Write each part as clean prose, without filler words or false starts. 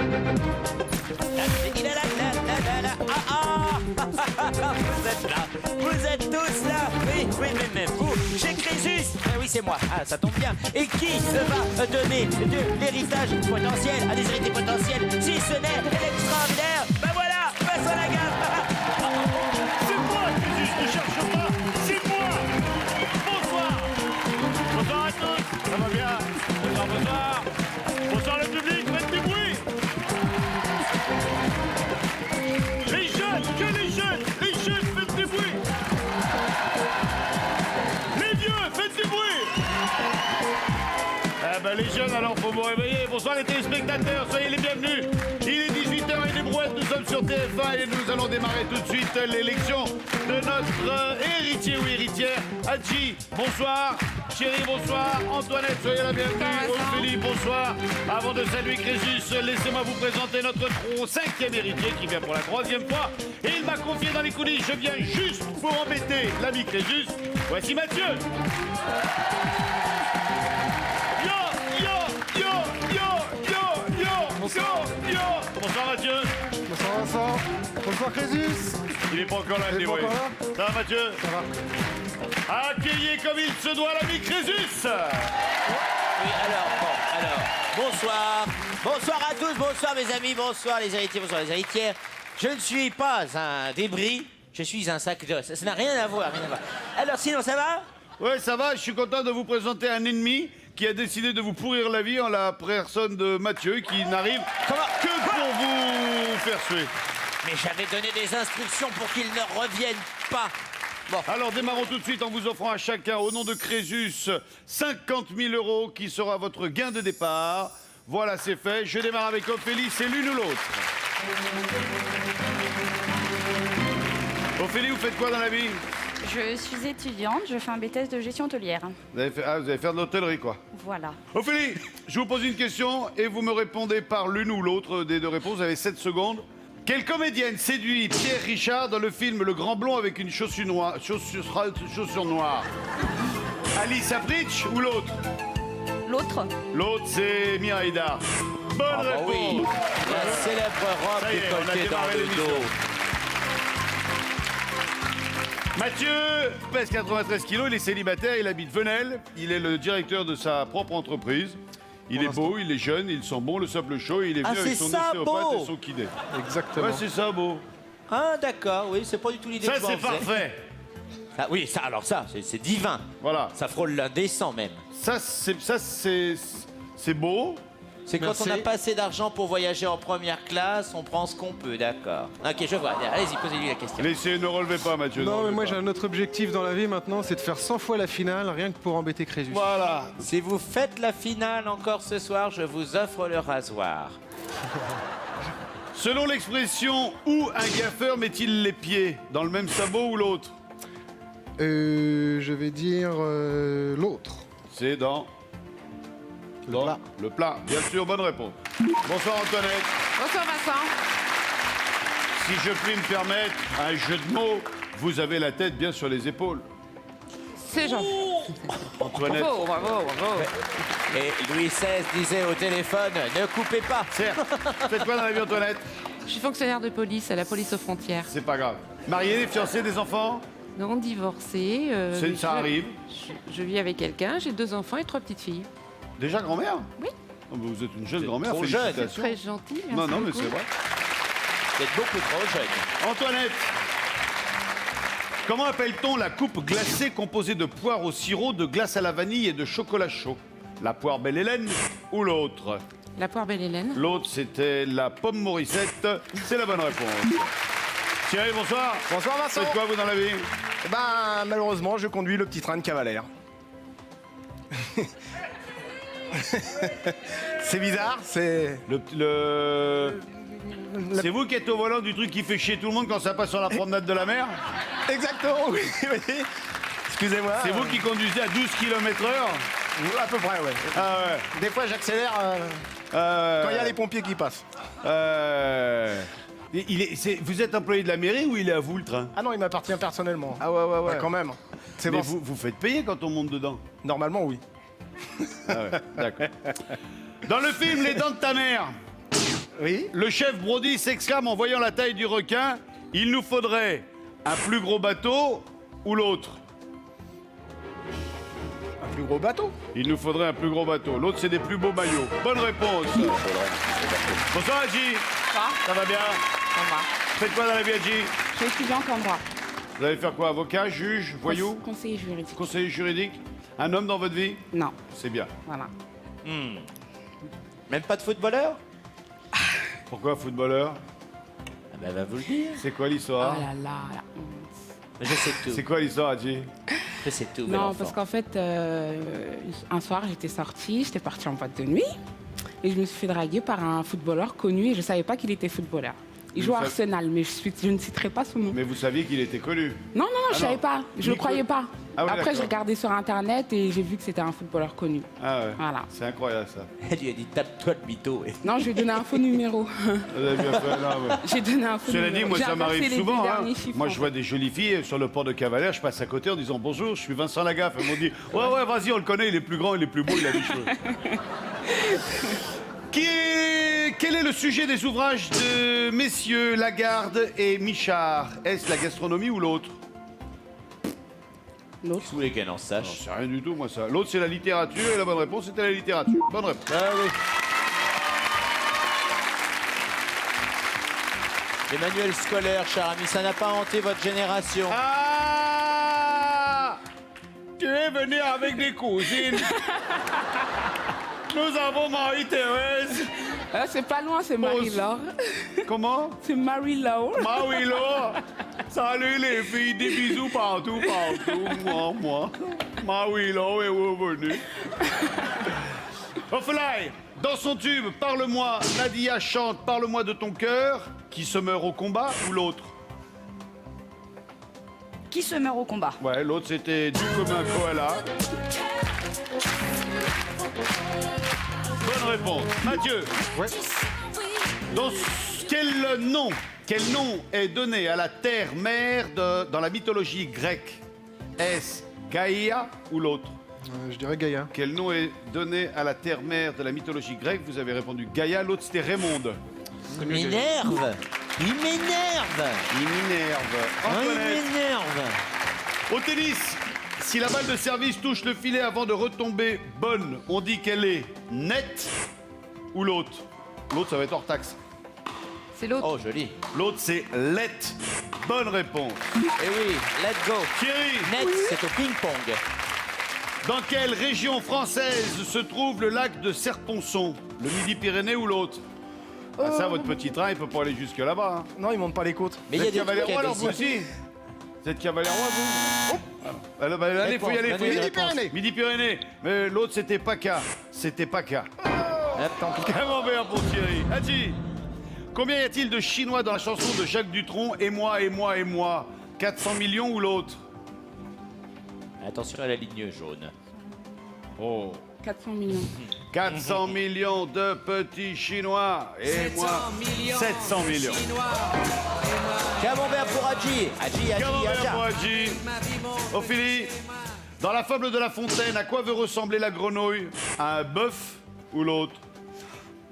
Vous êtes là, vous êtes tous là. Oui, oui, même vous. Chez Crésus. Ah oui, c'est moi. Ah, ça tombe bien. Et qui va donner de l'héritage potentiel à des héritiers potentiels si ce n'est l'extraordinaire? Ben voilà, passe à la gamme. C'est moi, Crésus, ne cherche pas, c'est moi. Bonsoir. Bonsoir à tous, ça va bien? Bonsoir, bonsoir. Bonsoir le public, faites du bruit. Les jeunes, que les jeunes, faites du bruit. Les vieux, faites du bruit. Ah ben les jeunes, alors faut vous réveiller. Bonsoir les téléspectateurs, soyez les bienvenus. Il est 18h et des brouettes, nous sommes sur TF1 et nous allons démarrer tout de suite l'élection de notre héritier ou héritière. Hadji, bonsoir. Chérie, bonsoir. Antoinette, soyez la bienvenue. Ophélie, bonsoir. Avant de saluer Crésus, laissez-moi vous présenter notre 5e héritier qui vient pour la 3e fois. Et il m'a confié dans les coulisses, je viens juste pour embêter l'ami Crésus. Voici Mathieu. Bonsoir Mathieu. Bonsoir Vincent. Bonsoir Crésus. Il est pas encore là, Il est pas encore là. Ça va Mathieu? Ça va. Accueillez comme il se doit l'ami Crésus. Oui, bonsoir. Bonsoir à tous, bonsoir mes amis, bonsoir les héritiers, bonsoir les héritières. Je ne suis pas un débris, je suis un sac d'os. Ça n'a rien à voir, rien à voir. Alors sinon, ça va? Ouais, ça va, je suis content de vous présenter un ennemi qui a décidé de vous pourrir la vie en la personne de Mathieu, qui n'arrive que pour vous faire suer. Mais j'avais donné des instructions pour qu'ils ne reviennent pas. Bon. Alors démarrons tout de suite en vous offrant à chacun, au nom de Crésus, 50 000 € qui sera votre gain de départ. Voilà, c'est fait. Je démarre avec Ophélie, c'est l'une ou l'autre. Ophélie, vous faites quoi dans la vie? Je suis étudiante, je fais un BTS de gestion hôtelière. Vous allez faire de l'hôtellerie, quoi. Voilà. Ophélie, je vous pose une question et vous me répondez par l'une ou l'autre des deux réponses. Vous avez 7 secondes. Quelle comédienne séduit Pierre Richard dans le film Le Grand Blond avec une chaussure noire? Alice Apritch ou l'autre? L'autre? L'autre, c'est Miraïda. Bonne réponse. Oui, la célèbre robe Ça y est, on a décolletée dans démarré le l'émission. dos. Mathieu pèse 93 kilos, il est célibataire, il habite Venelle. Il est le directeur de sa propre entreprise. Il est beau, il est jeune, il sent bon le sable chaud et il est venu avec c'est son ça, ostéopathe beau. et son kiné. Exactement. Ouais, c'est ça, beau. Ah d'accord, oui, c'est pas du tout l'idée Ça, que je c'est m'en faisais. parfait. Ah, oui, ça, alors ça, c'est divin. Voilà. Ça frôle l'indécent même. Ça, c'est beau. C'est quand Merci. on n'a pas assez d'argent pour voyager en première classe, on prend ce qu'on peut, d'accord. Ok, je vois. Allez-y, posez-lui la question. Laissez, ne relevez pas, Mathieu. ne Non, mais relevez moi pas. j'ai un autre objectif dans la vie maintenant, c'est de faire 100 fois la finale, rien que pour embêter Crésus. Voilà. Si vous faites la finale encore ce soir, je vous offre le rasoir. Selon l'expression, où un gaffeur met-il les pieds? Dans le même sabot ou l'autre? Je vais dire l'autre. C'est dans... plat. Le plat. Bien sûr, bonne réponse. Bonsoir, Antoinette. Bonsoir Vincent. Si je puis me permettre un jeu de mots, vous avez la tête bien sur les épaules. C'est gentil. Antoinette. Bravo, bravo, bravo. Et Louis XVI disait au téléphone, ne coupez pas. Certes. Faites quoi dans la vie, Antoinette? Je suis fonctionnaire de police à la police aux frontières. C'est pas grave. Marié, fiancé, des enfants? Non divorcée. Ça arrive. Je vis avec quelqu'un, j'ai 2 enfants et 3 petites filles. Déjà grand-mère? Oui. Oh, bah, vous êtes une jeune Vous êtes grand-mère, trop jeune. félicitations. Très gentil. Non, non, mais merci c'est beaucoup. vrai. Vous êtes beaucoup trop jeune. Antoinette, comment appelle-t-on la coupe glacée composée de poire au sirop, de glace à la vanille et de chocolat chaud? La poire Belle Hélène ou l'autre? La poire Belle Hélène. L'autre, c'était la pomme Morissette. C'est la bonne réponse. Thierry, bonsoir. Bonsoir Vincent. Faites quoi, vous, dans la vie? Eh ben, malheureusement, je conduis le petit train de Cavalère. C'est bizarre, c'est... C'est vous qui êtes au volant du truc qui fait chier tout le monde quand ça passe sur la promenade de la mer? Exactement, oui, oui. Excusez-moi. C'est vous qui conduisez à 12 km/h? À peu près, ouais. Ah ouais. Des fois, j'accélère quand il y a les pompiers qui passent. Vous êtes employé de la mairie ou il est à vous, le train? Ah non, il m'appartient personnellement. Ah ouais, ouais, ouais. Ah, quand même. C'est Mais bon. vous faites payer quand on monte dedans? Normalement, oui. Ah ouais, d'accord. Dans le film Les Dents de ta mère, Oui. Le chef Brody s'exclame en voyant la taille du requin. Il nous faudrait un plus gros bateau ou l'autre. Un plus gros bateau. Il nous faudrait un plus gros bateau. L'autre, c'est des plus beaux maillots. Bonne réponse. Bonsoir, Adji. Ça va bien? Ça va. Faites quoi dans la vie, Adji? Je suis étudiante en droit. Vous allez faire quoi? Avocat, juge, voyou? Conseiller juridique. Conseiller juridique? Un homme dans votre vie? Non, C'est bien. voilà. Même pas de footballeur? Pourquoi footballeur? Ah ben, va vous le dire. C'est quoi Oh l'histoire? là là, la honte. Je sais tout. C'est quoi l'histoire, Adji? Je sais tout, bel Non, enfant. parce qu'en fait, un soir, j'étais sortie, j'étais partie en boîte de nuit. Et je me suis fait draguer par un footballeur connu et je ne savais pas qu'il était footballeur. Il joue à savez- Arsenal, mais je ne citerai pas son nom. Mais vous saviez qu'il était connu. Non, je non. savais pas. Je ne Nico- croyais pas. Ah ouais, Après, d'accord. j'ai regardé sur Internet et j'ai vu que c'était un footballeur connu. Ah ouais. Voilà. C'est incroyable, ça. Elle lui a dit tape-toi le mytho. Et... Non, je lui ai donné un faux numéro. Vous avez bien fait, non, mais- J'ai donné un faux Cela numéro. dit, moi, J'ai ça inversé m'arrive les souvent. deux Hein. derniers chiffres, Moi, en je vois fait. des jolies filles sur le port de Cavalère. Je passe à côté en disant bonjour, je suis Vincent Lagaffe. Elles m'ont dit ouais, vas-y, on le connaît, il est plus grand, il est plus beau, il a des cheveux. Quel est le sujet des ouvrages de messieurs Lagarde et Michard? Est-ce la gastronomie ou l'autre? L'autre. Vous voulez qu'elle en Non, sache? c'est rien du tout, moi, ça. L'autre, c'est la littérature, et la bonne réponse, c'était la littérature. Bonne réponse. Ah oui. Les manuels scolaires, cher ami, ça n'a pas hanté votre génération. Ah! Tu es venu avec des cousines. Nous avons Marie-Thérèse. Ah, c'est pas loin, c'est Marie-Laure. Comment? C'est Marie-Laure. Marie-Laure. Salut les filles, des bisous partout. Moi. Marie-Laure est revenue. Offelay, dans son tube, parle-moi, Nadia chante Parle-moi de ton cœur, qui se meurt au combat ou l'autre? Qui se meurt au combat? Ouais, l'autre c'était du commun koala. Bonne réponse. Mathieu. Ouais. Quel nom est donné à la terre-mère dans la mythologie grecque? Est-ce Gaïa ou l'autre? Je dirais Gaïa. Quel nom est donné à la terre-mère de la mythologie grecque? Vous avez répondu Gaïa, l'autre c'était Raymonde. Il m'énerve. Il m'énerve. Il m'énerve. Oh, il Antoinette. m'énerve. Au tennis, si la balle de service touche le filet avant de retomber bonne, on dit qu'elle est nette ou l'autre? L'autre, ça va être hors taxe. C'est l'autre. Oh, joli. L'autre, c'est lette. Bonne réponse. Eh oui, let's go. Thierry, Net, c'est au ping-pong. dans quelle région française se trouve le lac de Serponçon? Le Midi-Pyrénées ou l'autre? Ah, ça, votre petit train, il peut pas aller jusque là-bas. Hein. Non, il monte pas les côtes. Mais il Vous y a êtes des trucs Cavalerois, alors vous ici. aussi? Vous êtes Cavalerois, vous? Alors, bah, allez, faut y aller, faut y aller. Midi-Pyrénées. Midi-Pyrénées. Mais l'autre, c'était PACA. C'était PACA. Attends, Camembert pour Thierry. Adji, combien y a-t-il de Chinois dans la chanson de Jacques Dutronc? Et moi, et moi, et moi. 400 millions ou l'autre? attention à la ligne jaune. Oh. 400 millions. 400 millions de petits Chinois. Et moi, 700 millions. Camembert pour Adji. Adji, Camembert pour Adji. Adji. Ophélie, dans la fable de La Fontaine, à quoi veut ressembler la grenouille? À un bœuf ou l'autre?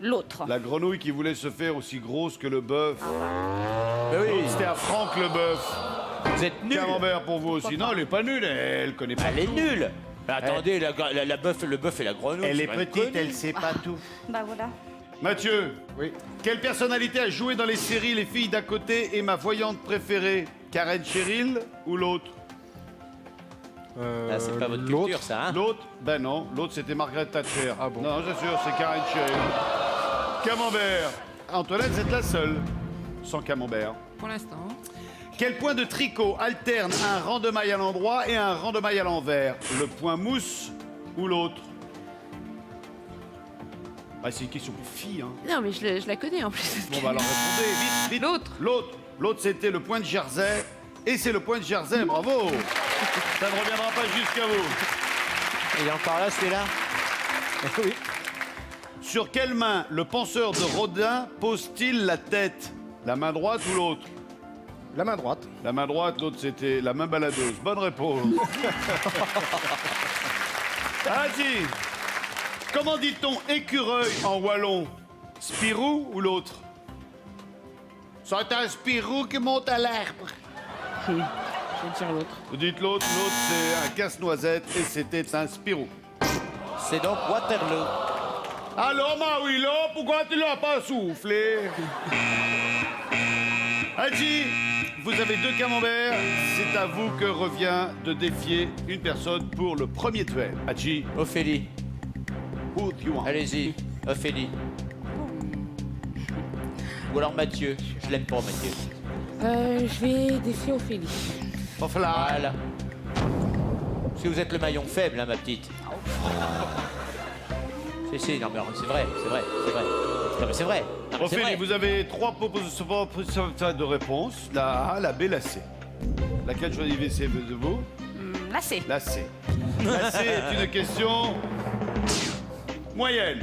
L'autre. La grenouille qui voulait se faire aussi grosse que le bœuf. Mais oui, C'était à Franck le bœuf. vous êtes nuls. Camembert pour vous aussi. Non, elle est pas nulle, elle connaît pas. Elle est nulle. Mais attendez, le bœuf et la grenouille. Elle c'est est quand même petite, connu. elle sait pas tout. Bah voilà. Mathieu, Oui. quelle personnalité a joué dans les séries Les filles d'à côté et ma voyante préférée? Karen Cheryl ou l'autre? Ah, c'est pas votre l'autre. culture, ça, hein? L'autre? Ben non, l'autre c'était Margaret Thatcher. Ah bon? Non, j'assure, c'est Karen Cheryl. Camembert. Antoinette, vous êtes la seule. Sans camembert. Pour l'instant. Quel point de tricot alterne un rang de maille à l'endroit et un rang de maille à l'envers? Le point mousse ou l'autre? Ah, c'est une question pour filles, hein. Non, mais je la connais en plus. Bon, bah alors répondez, vite, vite. L'autre. L'autre, c'était le point de Jersey. Et c'est le point de Jersey, bravo. Ça ne reviendra pas jusqu'à vous. Il est encore là, celui-là? Oui. Sur quelle main le penseur de Rodin pose-t-il la tête? La main droite ou l'autre? La main droite. La main droite, l'autre c'était la main baladeuse. Bonne réponse. Vas-y. Comment dit-on écureuil en wallon? Spirou ou l'autre? C'est un Spirou qui monte à l'arbre. Je vais dire l'autre. Vous dites l'autre, l'autre c'est un casse-noisette et c'était un Spirou. C'est donc Waterloo. Alors, Maouilo, pourquoi tu l'as pas soufflé? Hadji, vous avez 2 camemberts. C'est à vous que revient de défier une personne pour le premier duel. Hadji, Ophélie, who do you want? allez-y. Ophélie. Ou alors Mathieu. Je l'aime pas, Mathieu. Je vais défier Ophélie. Voilà. Parce que vous êtes le maillon faible, hein, ma petite. Si, non mais c'est vrai. Non mais c'est vrai. Non, mais c'est Ophélie, vrai. vous avez 3 propositions de réponse. La A, la B, la C. Laquelle choisissez-vous? Là, c'est. La C. La C est une question moyenne.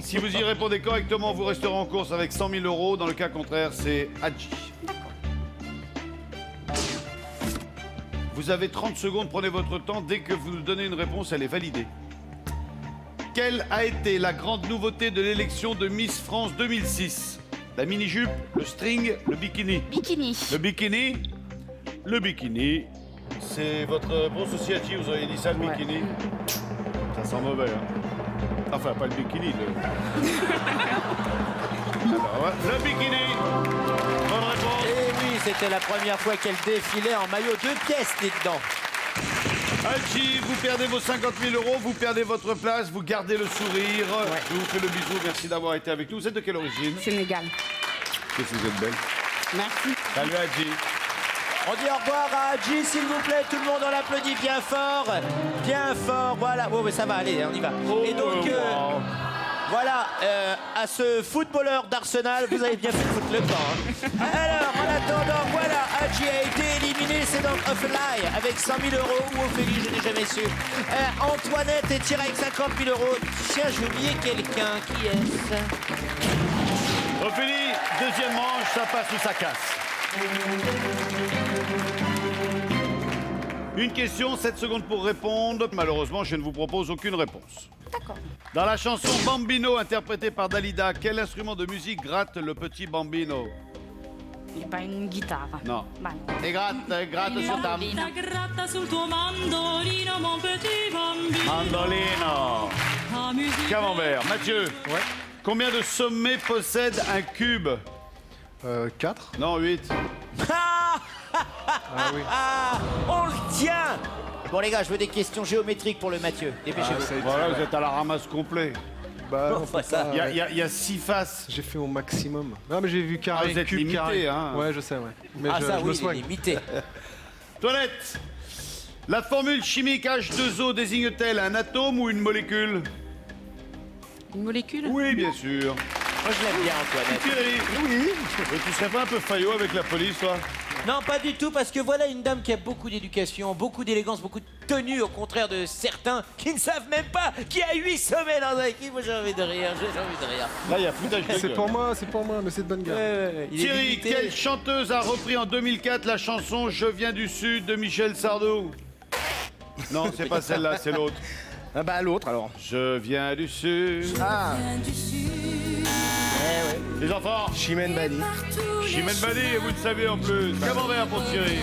Si vous y répondez correctement, vous resterez en course avec 100 000 €. Dans le cas contraire, c'est Hadji. Vous avez 30 secondes, prenez votre temps. Dès que vous nous donnez une réponse, elle est validée. Quelle a été la grande nouveauté de l'élection de Miss France 2006? La mini-jupe, le string, le bikini? Bikini. Le bikini? Le bikini. C'est votre réponse aussi, Hadji, vous avez dit ça, le Ouais. bikini? Ça sent mauvais, hein? Enfin, pas le bikini, Alors, ouais, le bikini. Bonne réponse. Et oui, c'était la première fois qu'elle défilait en maillot 2 pièces, dites-donc. Hadji, vous perdez vos 50 000 €, vous perdez votre place, vous gardez le sourire. Je vous fais le bisou, merci d'avoir été avec nous. Vous êtes de quelle origine? Sénégal. Qu'est-ce que vous êtes belle. Merci. Salut, Hadji. On dit au revoir à Hadji, s'il vous plaît. Tout le monde, on l'applaudit bien fort. Bien fort, voilà. Oh, mais ça va, allez, on y va. Et donc, wow. voilà, à ce footballeur d'Arsenal, vous avez bien fait de foutre le camp. Hein. Alors, en attendant, voilà, Hadji a été éliminé. C'est donc Ophélie avec 100 000 € ou Ophélie, je n'ai jamais su. Antoinette est tirée avec 50 000 €. Tiens, j'ai oublié quelqu'un. Qui est-ce? Ophélie, deuxième manche, ça passe ou ça casse. Une question, 7 secondes pour répondre. Malheureusement, je ne vous propose aucune réponse. D'accord. Dans la chanson Bambino, interprétée par Dalida, quel instrument de musique gratte le petit Bambino? Il n'y a pas une guitare. Non. Bah, Et gratte sur ta... mandolina. Gratta sul tuo mandolino, mon petit bambino. Mandolino. La musique. Camembert. Mathieu. Ouais. Combien de sommets possède un cube? 4. Non, 8. Ah, Ah oui. on le tient. Bon les gars, je veux des questions géométriques pour le Mathieu. Dépêchez-vous. Voilà, vous êtes à la ramasse complet. Bah, On fera ça. Il y a 6 faces. j'ai fait au maximum. Non, mais j'ai vu carré, vous êtes cube, limité, carré. hein. Ouais, je sais, ouais. Mais Ah je ça me oui, il est soigne. limité. Toilette. La formule chimique H2O désigne-t-elle un atome ou une molécule? Une molécule? Oui, bien sûr. Moi je l'aime bien Antoinette. Thierry. Oui. Et tu serais pas un peu faillot avec la police, toi? Non, pas du tout, parce que voilà une dame qui a beaucoup d'éducation, beaucoup d'élégance, beaucoup de tenue, au contraire de certains qui ne savent même pas qu'il y a 8 sommets dans un équipe. Moi j'ai envie de rire, j'ai envie de rire. Là, il y a foutage de C'est gueule. pour moi, mais c'est de bonne gueule. Il est Thierry, limité. quelle chanteuse a repris en 2004 la chanson Je viens du Sud de Michel Sardou? Non, c'est pas celle-là, c'est l'autre. Ah bah l'autre alors. Je viens du Sud. Ah, Les enfants, Chimène Badi. Chimène Badi, et vous le savez en plus. Camembert pour Thierry.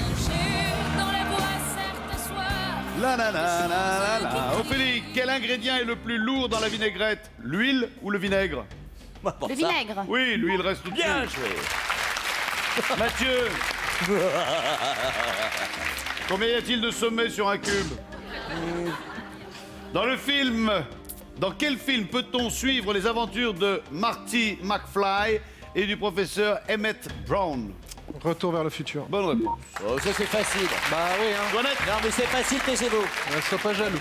La la la la la la. Ophélie, quel ingrédient est le plus lourd dans la vinaigrette? L'huile ou le vinaigre? Moi, pour Le ça. vinaigre. Oui, l'huile reste tout Bien dessus. joué. Mathieu. Combien y a-t-il de sommets sur un cube? Dans quel film peut-on suivre les aventures de Marty McFly et du professeur Emmett Brown? Retour vers le futur. Bonne réponse. Oh, ça c'est facile. Bah oui, hein. Toinette, Non mais c'est facile, taisez-vous. Sois pas jaloux.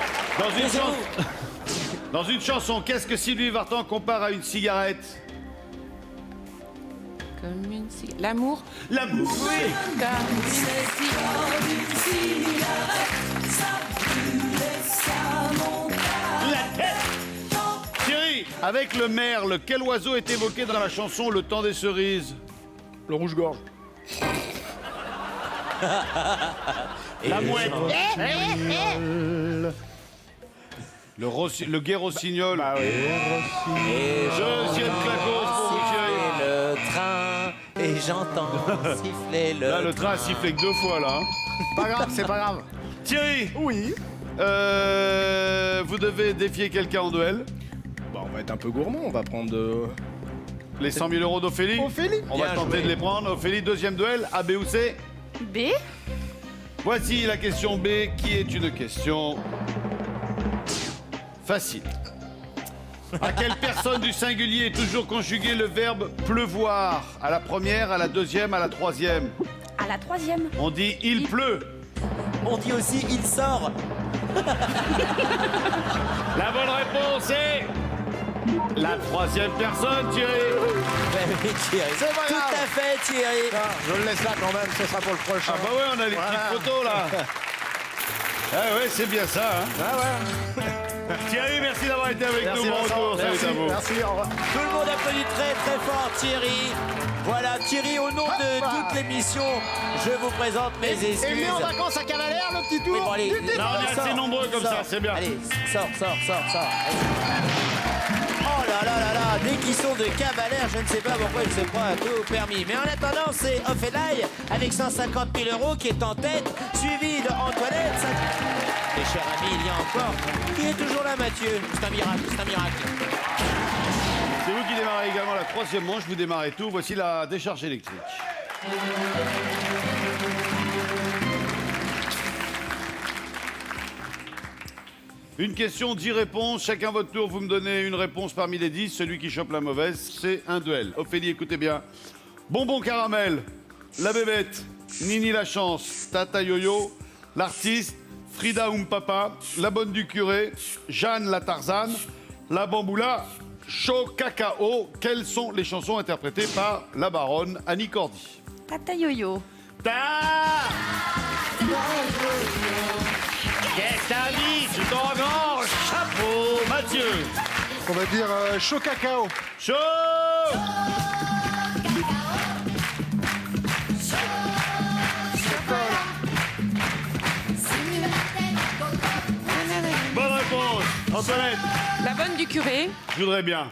dans une chanson, qu'est-ce que Sylvie Vartan compare à une cigarette? Comme une cigarette. L'amour? L'amour. Oui. La tête. Thierry, avec le merle, quel oiseau est évoqué dans la chanson Le temps des cerises? Le rouge-gorge. La mouette. Le gai rossignol. Bah oui. Deuxième claquos pour vous. j'entends siffler le. Là, le train a sifflé que 2 fois, là. Hein. Pas grave, c'est pas grave. Thierry, Oui. vous devez défier quelqu'un en duel. Bah, on va être un peu gourmand, on va prendre Les 100 000 euros d'Ophélie. Ophélie. On va Bien tenter joué. de les prendre. Ophélie, deuxième duel, A, B ou C. B. Voici la question B, qui est une question facile. À quelle personne du singulier est toujours conjugué le verbe pleuvoir? À la première, à la deuxième, à la troisième? À la troisième. On dit il pleut. On dit aussi il sort. La bonne réponse est la troisième personne, Thierry. Ben oui, Thierry. C'est pas Tout grave. à fait, Thierry. Je le laisse là quand même, ce sera pour le prochain. Ah bah ouais, on a les petites photos là. Ah ouais, c'est bien ça. Hein. Ah ouais. Thierry, merci d'avoir été avec Merci, nous. Bon Vincent. retour, salut Merci, à vous. merci, au revoir. Tout le monde applaudit très très fort Thierry. Voilà, Thierry, au nom de Hop. toute l'émission, je vous présente mes excuses. Et venu en vacances à Cavalère, le petit tour. Oui, bon, allez, Là, on est assez sors, nombreux comme ça, sors. c'est bien. Allez, sors. Allez. Oh là là là là, dès qu'ils sont de Cavalère, je ne sais pas pourquoi ils se croient à tout permis. Mais en attendant, c'est Ophélie avec 150 000 euros qui est en tête, suivi de Antoinette. Et cher ami, il y a encore qui est toujours là, Mathieu. C'est un miracle, c'est un miracle. C'est vous qui démarrez également la troisième manche. Vous démarrez tout. Voici la décharge électrique. Une question, 10 réponses. Chacun votre tour, vous me donnez une réponse parmi les 10. Celui qui chope la mauvaise, c'est un duel. Ophélie, écoutez bien. Bonbon caramel, la bébête, Nini la chance, Tata Yo-Yo, l'artiste, Frida Papa, la bonne du curé, Jeanne la Tarzane, la bamboula, Chaud Cacao. Quelles sont les chansons interprétées par la baronne Annie Cordy? Tata Yo-Yo. Qu'est-ce que t'as dit sous ton grand chapeau, Mathieu? On va dire chaud cacao. Chaud! Bonne réponse, Antoinette. La bonne du curé. Je voudrais bien.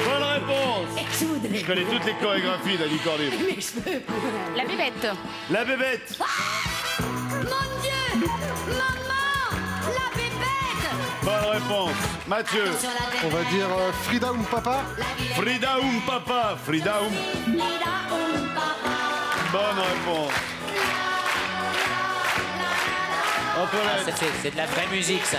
Bonne réponse. Je connais toutes les chorégraphies d'Annie Cordy. La bébête. La bébête. Mon Dieu! Maman! La bébête! Bonne réponse. Mathieu. On va dire Frida Papa. Frida Papa. Frida Bonne réponse. Ah, Antoinette. c'est de la vraie musique, ça.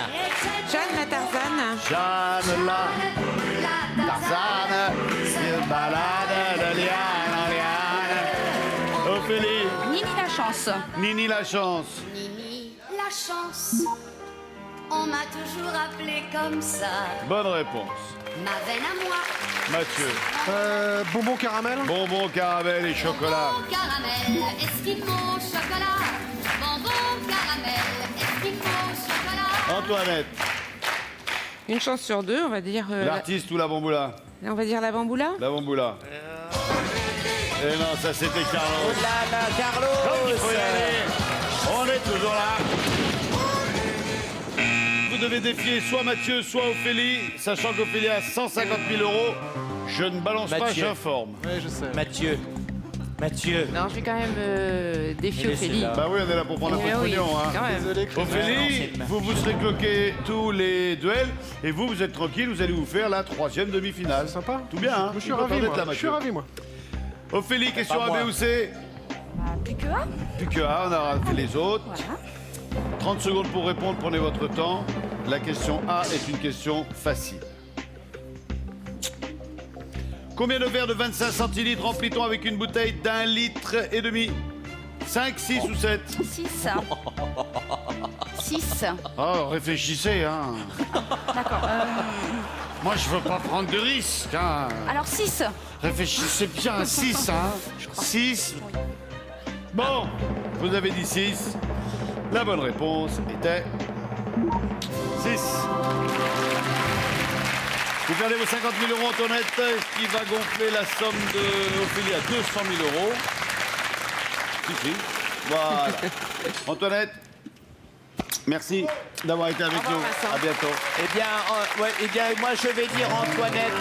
Jeanne la Tarzane. Jeanne la Tarzane se balade de liane en liane. Ophélie. Nini la chance. Nini la chance. Nini, la chance. On m'a toujours appelé comme ça. Bonne réponse. Ma veine à moi. Mathieu. Bonbon caramel. Bonbon, caramel et chocolat. Bonbon caramel, esquimau, chocolat. Bonbon caramel, esquimau, chocolat. Antoinette. Une chance sur deux, on va dire. L'artiste ou la bamboula? On va dire la bamboula. La bamboula. Eh non, ça c'était Carlos. Oh là là, Carlos. Il faut y aller. On est toujours là. Vous devez défier soit Mathieu, soit Ophélie, sachant qu'Ophélie a 150 000 euros. Je ne balance pas, Mathieu. j'informe. Ouais, je sais. Mathieu. Non, je vais quand même défier Mais Ophélie. laissez-la. Bah oui, on est là pour prendre un peu de oui, pognon. Hein. quand même. Désolé. Ophélie, Non, c'est- vous vous serez cloqués tous les duels et vous êtes tranquille, vous allez vous faire la troisième demi-finale. Sympa. Tout bien, hein? Je suis Content ravi, d'être moi. là, Je suis Mathieu. ravi, moi. Ophélie, question Pas A, moi. B ou C? Plus que A. Plus que A, on aura fait les autres. Voilà. 30 secondes pour répondre, prenez votre temps. La question A est une question facile. Combien de verres de 25 centilitres remplit-on avec une bouteille d'1,5 litre? 5, 6 ou 7? 6. 6. Oh, réfléchissez, hein. D'accord. Moi, je veux pas prendre de risques, hein. Alors 6. Réfléchissez bien à 6, hein. 6. Bon, vous avez dit 6. La bonne réponse était 6. Vous perdez vos 50 000 euros, Antoinette, qui va gonfler la somme de Ophélie à 200 000 euros. Si. Voilà. Antoinette, merci. d'avoir été avec nous. Vincent. À bientôt. Eh bien, moi, je vais dire à Antoinette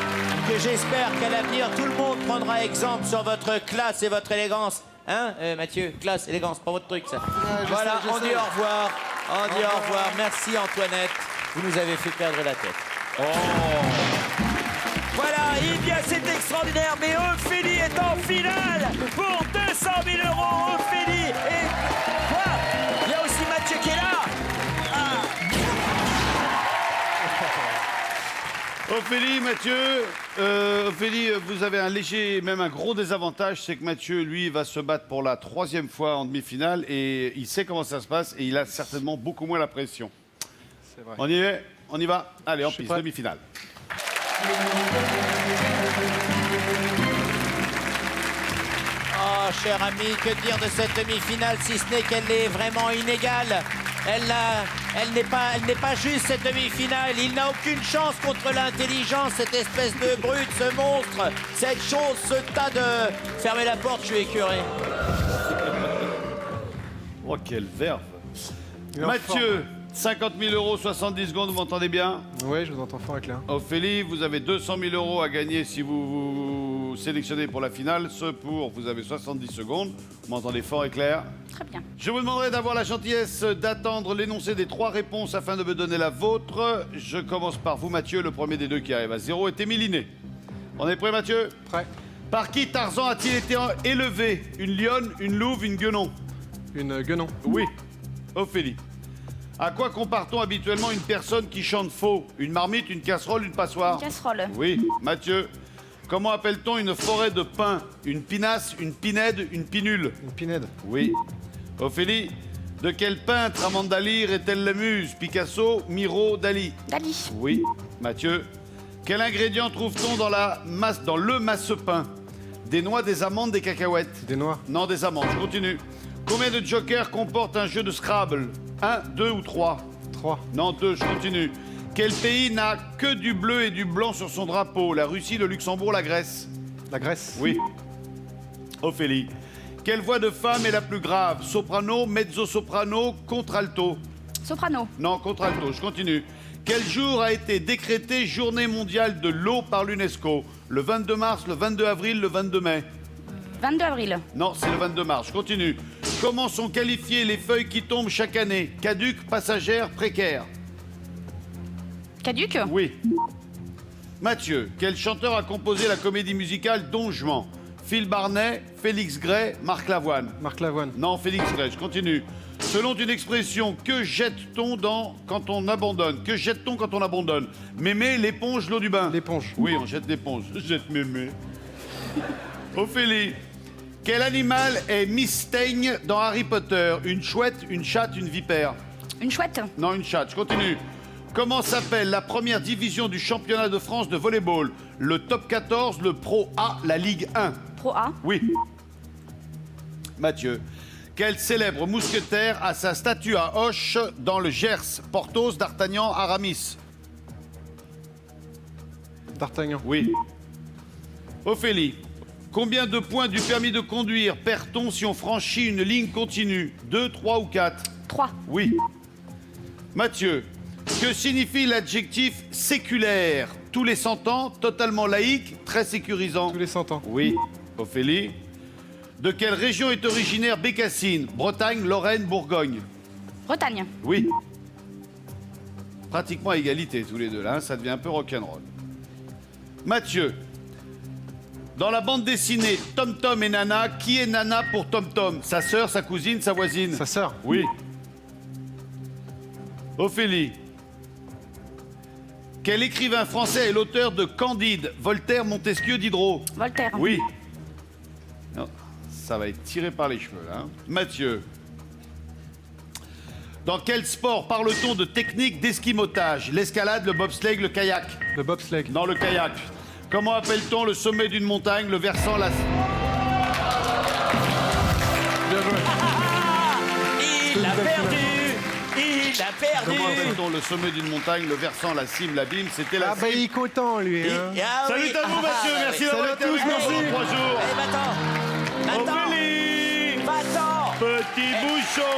que j'espère qu'à l'avenir, tout le monde prendra exemple sur votre classe et votre élégance. Hein, Mathieu? Classe, élégance, pas votre truc, ça. Voilà, on dit au revoir. On dit au revoir. Merci, Antoinette. Vous nous avez fait perdre la tête. Oh. Voilà, eh bien, c'est extraordinaire, mais Ophélie est en finale pour 200 000 €. Ophélie et... Quoi? Il y a aussi Mathieu qui est là. Ophélie, Mathieu, Ophélie, vous avez un léger, même un gros désavantage, c'est que Mathieu, lui, va se battre pour la 3e fois en demi-finale et il sait comment ça se passe et il a certainement beaucoup moins la pression. C'est vrai. On y est? On y va? Allez, en piste, prêt. demi-finale. Oh, cher ami, que dire de cette demi-finale si ce n'est qu'elle est vraiment inégale? Elle n'est pas juste, cette demi-finale. Il n'a aucune chance contre l'intelligence, cette espèce de brute, ce monstre, cette chose, ce tas de... Fermez la porte, je suis écœuré. Oh, quelle verve. Il est en Mathieu, 50 000 €, 70 secondes, vous m'entendez bien? Oui, je vous entends fort et clair. Ophélie, vous avez 200 000 € à gagner si vous vous sélectionnez pour la finale. Ce pour, vous avez 70 secondes. Vous m'entendez fort et clair? Très bien. Je vous demanderai d'avoir la gentillesse d'attendre l'énoncé des 3 réponses afin de me donner la vôtre. Je commence par vous, Mathieu. Le premier des deux qui arrive à 0 est Émilie. On est prêt, Mathieu? Prêt. Par qui Tarzan a-t-il été élevé? Une lionne, une louve, une guenon? Une guenon. Oui. Ophélie. À quoi compare-t-on habituellement une personne qui chante faux? Une marmite, une casserole, une passoire? Casserole. Oui. Mathieu. Comment appelle-t-on une forêt de pins? Une pinasse, une pinède, une pinule? Une pinède. Oui. Ophélie. De quel peintre Amanda Lear est-elle la muse? Picasso, Miro, Dali? Dali. Oui. Mathieu. Quel ingrédient trouve-t-on dans le masse-pain? Des noix, des amandes, des cacahuètes? Des noix. Non, des amandes. Je continue. Combien de jokers comporte un jeu de Scrabble? 1, 2 ou 3? 3. Non, 2, je continue. Quel pays n'a que du bleu et du blanc sur son drapeau? La Russie, le Luxembourg, la Grèce? La Grèce. Oui. Ophélie. Quelle voix de femme est la plus grave? Soprano, mezzo-soprano, contralto? Soprano. Non, contralto. Je continue. Quel jour a été décrété Journée mondiale de l'eau par l'UNESCO? Le 22 mars, le 22 avril, le 22 mai? 22 avril. Non, c'est le 22 mars. Je continue. Comment sont qualifiées les feuilles qui tombent chaque année? Caduques, passagères, précaires? Caduc. Oui. Mathieu, quel chanteur a composé la comédie musicale Don Juan? Phil Barnet, Félix Gray, Marc Lavoine? Marc Lavoine. Non, Félix Gray, je continue. Selon une expression, que jette-t-on quand on abandonne? Que jette-t-on quand on abandonne? Mémé, l'éponge, l'eau du bain? L'éponge. Oui, on jette l'éponge. Je jette mémé. Ophélie, quel animal est Miss Teigne dans Harry Potter? Une chouette, une chatte, une vipère? Une chouette. Non, une chatte. Je continue. Comment s'appelle la première division du championnat de France de volleyball? Le top 14, le Pro A, la Ligue 1? Pro A. Oui. Mathieu. Quel célèbre mousquetaire a sa statue à Auch dans le Gers? Porthos, D'Artagnan, Aramis? D'Artagnan. Oui. Ophélie. Combien de points du permis de conduire perd-on si on franchit une ligne continue? 2, 3 ou 4? 3. Oui. Mathieu. Que signifie l'adjectif séculaire? Tous les 100 ans, totalement laïque, très sécurisant? Tous les 100 ans. Oui. Ophélie. De quelle région est originaire Bécassine? Bretagne, Lorraine, Bourgogne? Bretagne. Oui. Pratiquement à égalité tous les deux là, hein, ça devient un peu rock'n'roll. Mathieu. Dans la bande dessinée Tom Tom et Nana, qui est Nana pour Tom Tom? Sa sœur, sa cousine, sa voisine? Sa sœur. Oui. Ophélie. Quel écrivain français est l'auteur de Candide, Voltaire, Montesquieu, Diderot? Voltaire. Oui. Non, ça va être tiré par les cheveux, là. Hein. Mathieu. Dans quel sport parle-t-on de technique d'esquimotage? L'escalade, le bobsleigh, le kayak? Le bobsleigh. Dans le kayak. Comment appelle-t-on le sommet d'une montagne, le versant, la... Bien joué. Il a perdu. Il a perdu. Comment appelle-t-on le sommet d'une montagne, le versant, la cime, l'abîme? C'était la Ah bah il est content lui. Et- Hein. ah Salut oui. à vous, Mathieu. Ah, Merci ouais. d'avoir été avec nous pendant 3 jours. Eh, va-t'en. Va-t'en. Ophélie. Va-t'en. Petit bouchon.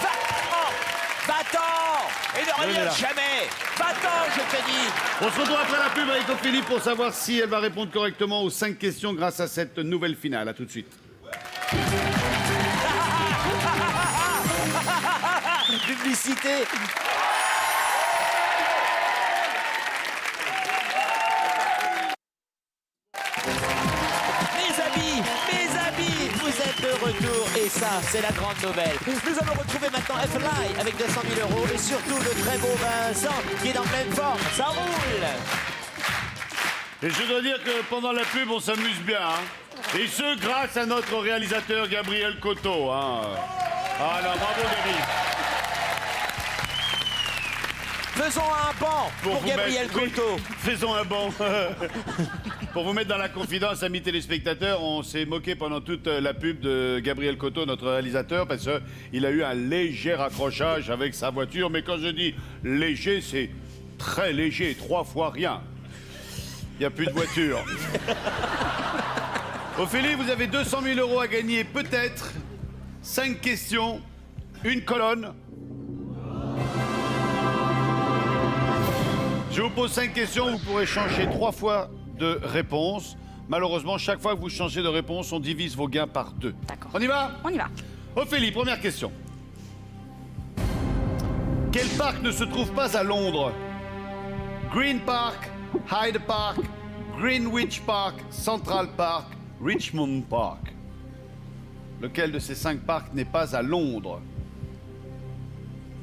Va-t'en. Va-t'en. Et ne reviens jamais. Va-t'en, je te dis. On se retrouve après la pub avec Ophélie pour savoir si elle va répondre correctement aux 5 questions grâce à cette nouvelle finale. À tout de suite. Publicité. Mes amis, vous êtes de retour et ça, c'est la grande nouvelle. Nous allons retrouver maintenant F-Ly avec 200 000 € et surtout le très beau Vincent qui est en pleine forme. Ça roule. Et je dois dire que pendant la pub, on s'amuse bien. Hein. Et ce, grâce à notre réalisateur Gabriel Coteau. Hein. Ah non, bravo Gabi. Faisons un banc pour Gabriel Coteau. Faisons un banc. Pour vous mettre dans la confidence, amis téléspectateurs, on s'est moqué pendant toute la pub de Gabriel Coteau, notre réalisateur, parce qu'il a eu un léger accrochage avec sa voiture. Mais quand je dis léger, c'est très léger, 3 fois rien. Il n'y a plus de voiture. Ophélie, vous avez 200 000 € à gagner, peut-être. 5 questions, une colonne. Je vous pose 5 questions, vous pourrez changer 3 fois de réponse. Malheureusement, chaque fois que vous changez de réponse, on divise vos gains par 2. D'accord. On y va? On y va. Ophélie, première question. Quel parc ne se trouve pas à Londres? Green Park, Hyde Park, Greenwich Park, Central Park, Richmond Park. Lequel de ces 5 parcs n'est pas à Londres?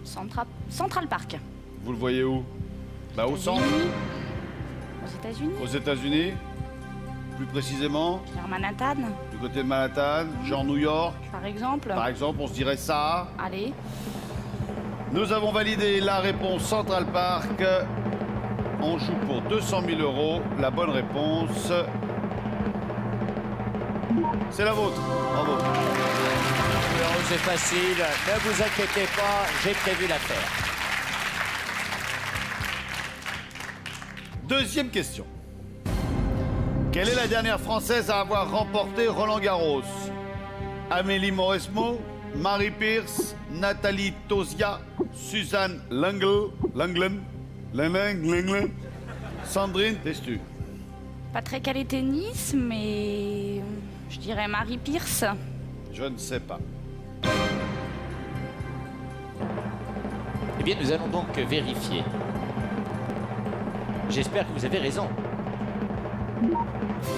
Central Park. Vous le voyez où? Bah, au centre. Aux États-Unis. Aux États-Unis. Plus précisément, Vers Manhattan, du côté de Manhattan, genre New York. par exemple. Par exemple, on se dirait ça. Allez. Nous avons validé la réponse Central Park. On joue pour 200 000 €. La bonne réponse, c'est la vôtre. Bravo. Alors, c'est facile, ne vous inquiétez pas, j'ai prévu l'affaire. Deuxième question. Quelle est la dernière Française à avoir remporté Roland-Garros? Amélie Mauresmo, Marie Pierce, Nathalie Tosia, Suzanne Lenglen, Sandrine Testu. Pas très calé tennis, mais je dirais Marie Pierce. Je ne sais pas. Eh bien, nous allons donc vérifier. J'espère que vous avez raison.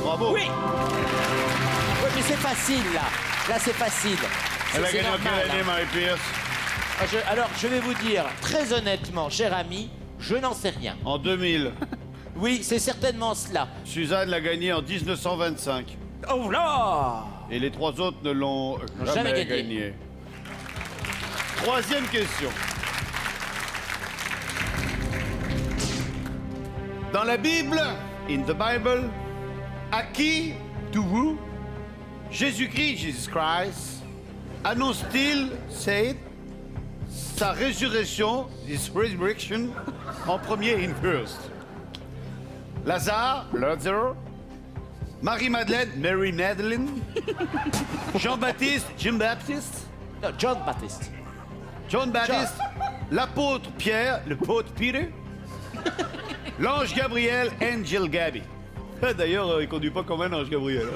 Bravo. Oui. Oui, mais c'est facile, là. Là, c'est facile. Elle a C'est gagné en normal, quelle année, hein. Marie Pierce? Alors, je vais vous dire, très honnêtement, cher ami, je n'en sais rien. En 2000. Oui, c'est certainement cela. Suzanne l'a gagné en 1925. Oh là! Et les 3 autres ne l'ont jamais Jamais gagné. gagné. Troisième question. Dans la Bible, in the Bible, à qui, to who, Jésus-Christ, Jesus Christ, annonce-t-il, sa résurrection, his resurrection, en premier, in first? Lazare, Marie-Madeleine, Mary Madeleine, Jean-Baptiste, Jim Baptiste, Non, John Baptiste. John Baptiste, l'apôtre Pierre, le pote Peter, l'ange Gabriel, Angel Gabby. D'ailleurs, il conduit pas comme un ange Gabriel.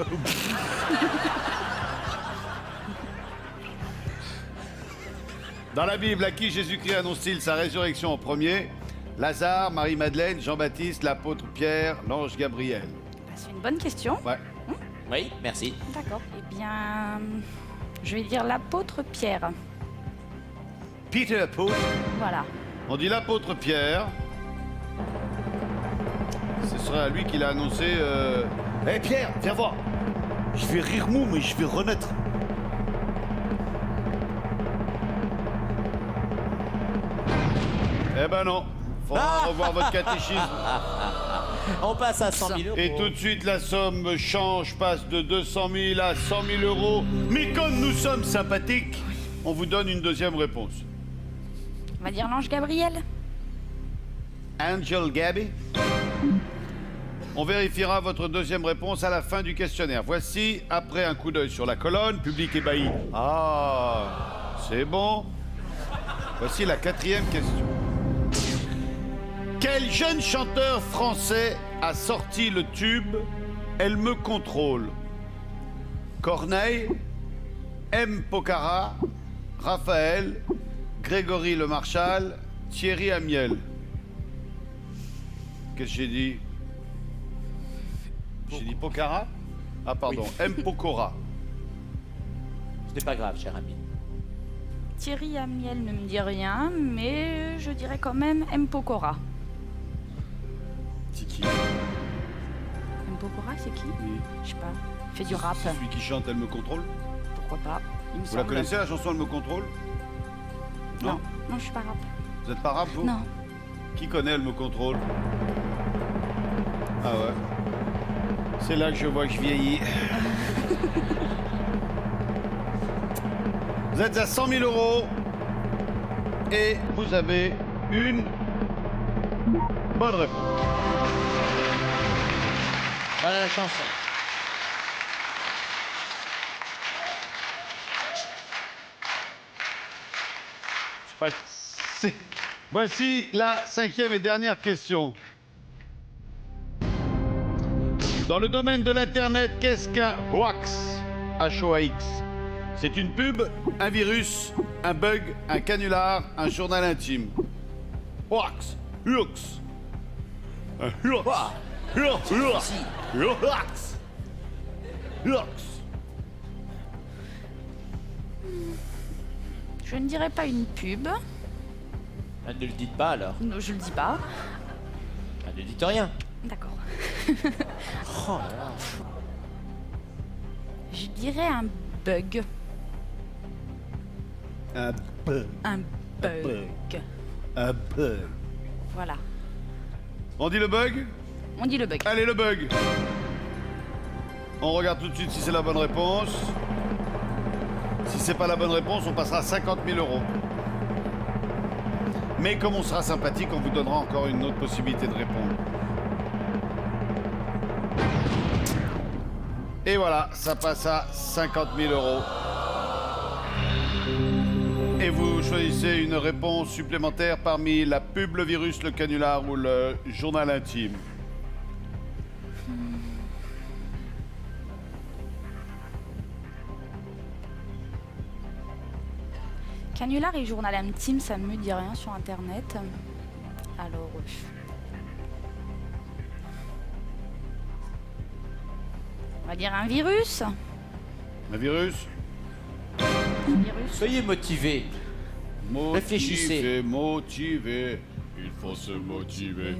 Dans la Bible, à qui Jésus-Christ annonce-t-il sa résurrection en premier? Lazare, Marie-Madeleine, Jean-Baptiste, l'apôtre Pierre, l'ange Gabriel. Bah, c'est une bonne question. Ouais. Oui, merci. D'accord. Eh bien, je vais dire l'apôtre Pierre. Peter apôtre. Voilà. On dit l'apôtre Pierre. Ce serait à lui qu'il a annoncé. Hé Pierre, viens voir. Je vais rire mou, mais je vais renaître. Eh ben non. Faudra revoir votre catéchisme. On passe à 100 000 euros. Et tout de suite, la somme change, passe de 200 000 à 100 000 euros. Mais comme nous sommes sympathiques, on vous donne une deuxième réponse. On va dire l'ange Gabriel. Angel Gabby. On vérifiera votre deuxième réponse à la fin du questionnaire. Voici, après un coup d'œil sur la colonne, public ébahi. Ah, c'est bon. Voici la quatrième question. Quel jeune chanteur français a sorti le tube « Elle me contrôle » ? Corneille, M. Pocara, Raphaël, Grégory Le Marchal, Thierry Amiel. Qu'est-ce que j'ai dit? J'ai dit Pocara? Ah pardon, oui. M. Pokora. Ce n'est pas grave, cher ami. Thierry Amiel ne me dit rien, mais je dirais quand même M. Pokora. C'est qui? M. Pokora, c'est qui? Oui. Je sais pas. Il fait du rap. C'est celui qui chante Elle me contrôle? Pourquoi pas? Vous la connaissez, la chanson Elle me contrôle? Non. Non, je suis pas rap. Vous êtes pas rap, vous? Non. Qui connaît Elle me contrôle? Ah ouais. C'est là que je vois que je vieillis. Vous êtes à 100 000 € et vous avez une bonne réponse. Voilà la chanson. Voici la 5e et dernière question. Dans le domaine de l'Internet, qu'est-ce qu'un hoax? H-O-A-X. C'est une pub, un virus, un bug, un canular, un journal intime. Hoax. Hoax. Un hoax. Hoax. Hoax. Hoax. Je ne dirais pas une pub. Ah, ne le dites pas alors. Non, je le dis pas. Ah, ne dites rien. D'accord. Oh là là. Je dirais un bug. Un bug. Un bug. Un bug. Voilà. On dit le bug? On dit le bug. Allez, le bug. On regarde tout de suite si c'est la bonne réponse. Si c'est pas la bonne réponse, on passera à 50 000 €. Mais comme on sera sympathique, on vous donnera encore une autre possibilité de répondre. Et voilà, ça passe à 50 000 €. Et vous choisissez une réponse supplémentaire parmi la pub, le virus, le canular ou le journal intime. Canular et journal intime, ça ne me dit rien sur Internet. Alors... on va dire un virus. Un virus? Un virus. Soyez motivés. Réfléchissez. Motivé. Il faut se motiver.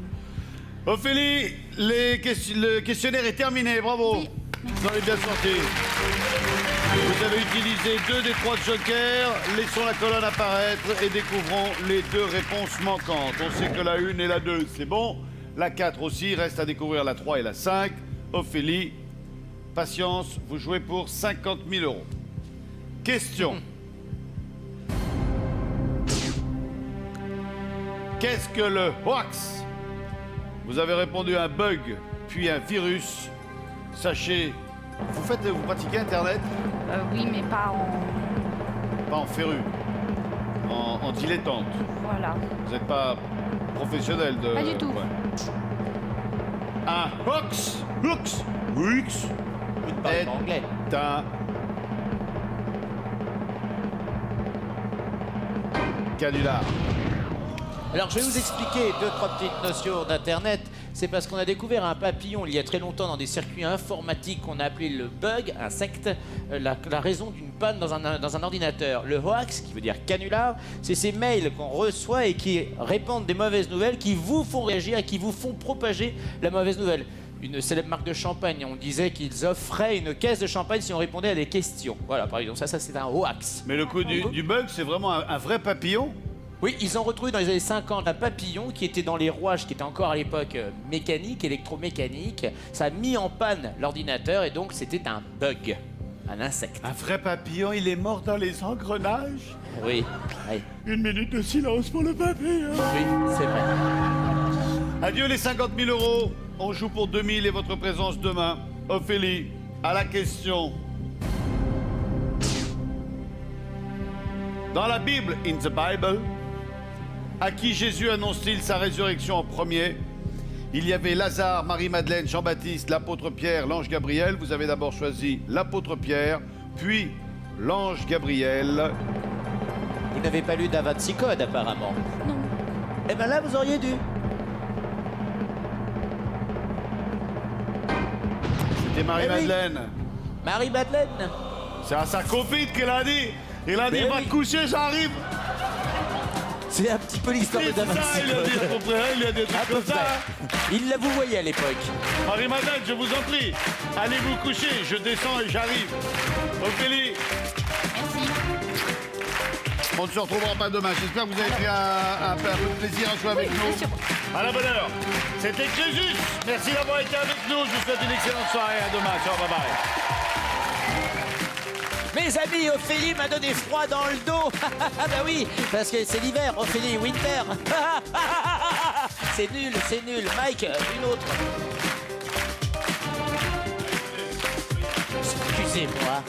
Ophélie, le questionnaire est terminé. Bravo. Oui. Vous en avez bien sorti. Vous avez utilisé 2 des 3 jokers. Laissons la colonne apparaître et découvrons les 2 réponses manquantes. On sait que la 1 et la 2, c'est bon. La 4 aussi. Reste à découvrir la 3 et la 5. Ophélie, patience, vous jouez pour 50 000 €. Question. Qu'est-ce que le hoax? Vous avez répondu un bug, puis un virus. Sachez, vous pratiquez Internet? Oui, mais pas en... Pas en féru, en dilettante. Voilà. Vous n'êtes pas professionnel de... Pas du tout. Ouais. Un hoax, hoax, hoax, Vous ne parlez pas anglais. un canular. Alors je vais vous expliquer 2-3 petites notions d'Internet. C'est parce qu'on a découvert un papillon il y a très longtemps dans des circuits informatiques qu'on a appelé le bug, insecte, la raison d'une panne dans un ordinateur. Le hoax, qui veut dire canular, c'est ces mails qu'on reçoit et qui répandent des mauvaises nouvelles, qui vous font réagir et qui vous font propager la mauvaise nouvelle. Une célèbre marque de champagne, on disait qu'ils offraient une caisse de champagne si on répondait à des questions. Voilà, par exemple, ça c'est un hoax. Mais le coup du bug, c'est vraiment un vrai papillon? Oui, ils ont retrouvé dans les années 50 un papillon qui était dans les rouages, qui était encore à l'époque mécanique, électromécanique. Ça a mis en panne l'ordinateur et donc c'était un bug, un insecte. Un vrai papillon, il est mort dans les engrenages? Oui, oui, 1 minute de silence pour le papillon. oui, c'est vrai. Adieu les 50 000 €. On joue pour 2000 et votre présence demain. Ophélie, à la question. Dans la Bible, in the Bible, À qui Jésus annonce-t-il sa résurrection en premier? Il y avait Lazare, Marie-Madeleine, Jean-Baptiste, l'apôtre Pierre, l'ange Gabriel. Vous avez d'abord choisi l'apôtre Pierre, puis l'ange Gabriel. Vous n'avez pas lu Da Vinci Code, apparemment. Non. Eh ben là, vous auriez dû. C'était Marie-Madeleine. Marie-Madeleine. C'est à sa copine qu'elle a dit. Il a dit, Mais va oui. te coucher, j'arrive. C'est un petit peu l'histoire de C'est Da ça, Vinci il a dit à Code. peu près, il a dit des À trucs peu comme ça. près. Il l'a vous voyez à l'époque. Marie-Madeleine, je vous en prie, allez vous coucher, je descends et j'arrive. Ophélie, Merci. on ne se retrouvera pas demain. J'espère que vous avez pris un peu de plaisir à jouer avec Oui, nous. bien sûr. À la bonne heure. C'était Crésus. Merci d'avoir été avec nous. Je vous souhaite une excellente soirée. À demain. Ciao, bye bye. Mes amis, Ophélie m'a donné froid dans le dos. Ah bah oui, parce que c'est l'hiver, Ophélie Winter. C'est nul, c'est nul. Mike, une autre. Excusez-moi.